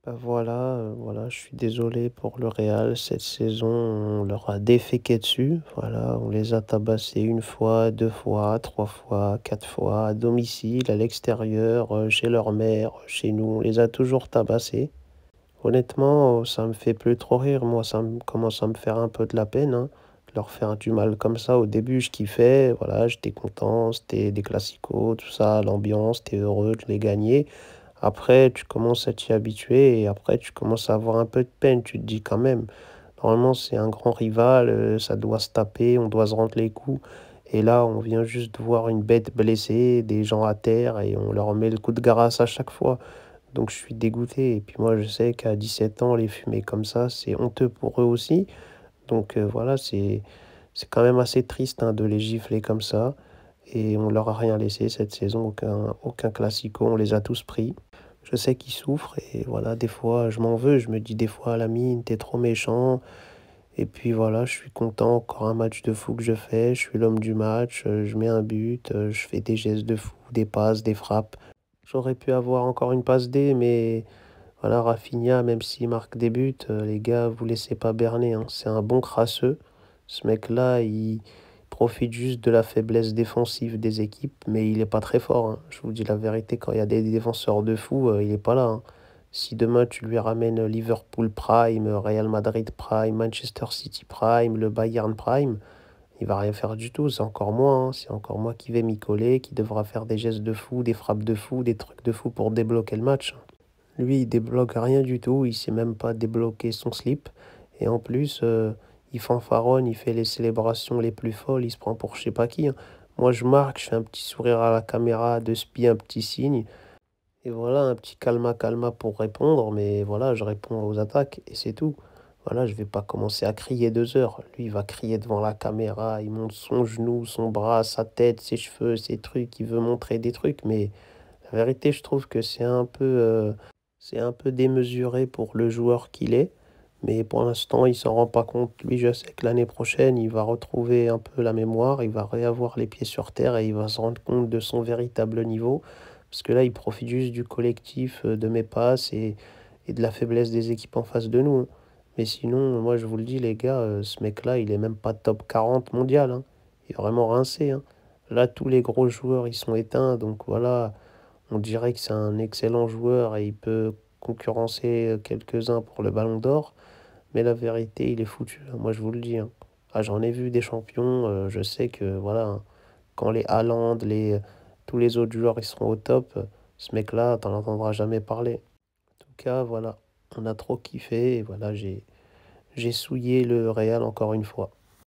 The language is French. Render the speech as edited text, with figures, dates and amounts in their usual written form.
Voilà, je suis désolé pour le Real. Cette saison, on leur a déféqué dessus. Voilà, on les a tabassés une fois, deux fois, trois fois, quatre fois, à domicile, à l'extérieur, chez leur mère, chez nous. On les a toujours tabassés. Honnêtement, ça me fait plus trop rire. Moi, ça commence à me faire un peu de la peine, hein, de leur faire du mal comme ça. Au début, je kiffais. Voilà, j'étais content. C'était des classicos, tout ça, l'ambiance, t'es heureux de les gagner. Après, tu commences à t'y habituer et après, tu commences à avoir un peu de peine. Tu te dis quand même, normalement, c'est un grand rival, ça doit se taper, on doit se rendre les coups. Et là, on vient juste de voir une bête blessée, des gens à terre et on leur met le coup de grâce à chaque fois. Donc, je suis dégoûté. Et puis, moi, je sais qu'à 17 ans, les fumer comme ça, c'est honteux pour eux aussi. Donc, voilà, c'est quand même assez triste hein, de les gifler comme ça. Et on leur a rien laissé cette saison, aucun classico, on les a tous pris. Je sais qu'ils souffrent et voilà, des fois, je m'en veux. Je me dis des fois, Lamine, t'es trop méchant. Et puis voilà, je suis content. Encore un match de fou que je fais. Je suis l'homme du match. Je mets un but. Je fais des gestes de fou, des passes, des frappes. J'aurais pu avoir encore une passe D, mais voilà, Rafinha, même s'il marque des buts, les gars, vous laissez pas berner, hein. C'est un bon crasseux. Ce mec-là, il profite juste de la faiblesse défensive des équipes, mais il est pas très fort, hein. Je vous dis la vérité, quand il y a des défenseurs de fou, il est pas là, hein. Si demain tu lui ramènes Liverpool Prime, Real Madrid Prime, Manchester City Prime, le Bayern Prime, il va rien faire du tout. C'est encore moi, hein. C'est encore moi qui vais m'y coller, qui devra faire des gestes de fou, des frappes de fou, des trucs de fou pour débloquer le match. Lui, il débloque rien du tout, il sait même pas débloquer son slip. Et en plus, il fanfaronne, il fait les célébrations les plus folles, il se prend pour je sais pas qui, hein. Moi, je marque, je fais un petit sourire à la caméra, de spi, un petit signe. Et voilà, un petit calma calma pour répondre, mais voilà, je réponds aux attaques et c'est tout. Voilà, je vais pas commencer à crier 2 heures. Lui, il va crier devant la caméra, il monte son genou, son bras, sa tête, ses cheveux, ses trucs, il veut montrer des trucs, mais la vérité, je trouve que c'est un peu démesuré pour le joueur qu'il est, mais pour l'instant, il s'en rend pas compte. Lui, je sais que l'année prochaine, il va retrouver un peu la mémoire, il va réavoir les pieds sur terre et il va se rendre compte de son véritable niveau. Parce que là, il profite juste du collectif, de mes passes et de la faiblesse des équipes en face de nous, hein. Mais sinon, moi, je vous le dis, les gars, ce mec-là, il est même pas top 40 mondial, hein. Il est vraiment rincé, hein. Là, tous les gros joueurs, ils sont éteints, donc voilà. On dirait que c'est un excellent joueur et il peut concurrencer quelques-uns pour le Ballon d'Or, mais la vérité, il est foutu, hein. Moi, je vous le dis, hein. Ah, j'en ai vu des champions, je sais que voilà, hein, quand les Haaland, tous les autres joueurs ils seront au top, ce mec-là, t'en entendras jamais parler. En tout cas, voilà, on a trop kiffé et voilà, j'ai souillé le Real encore une fois.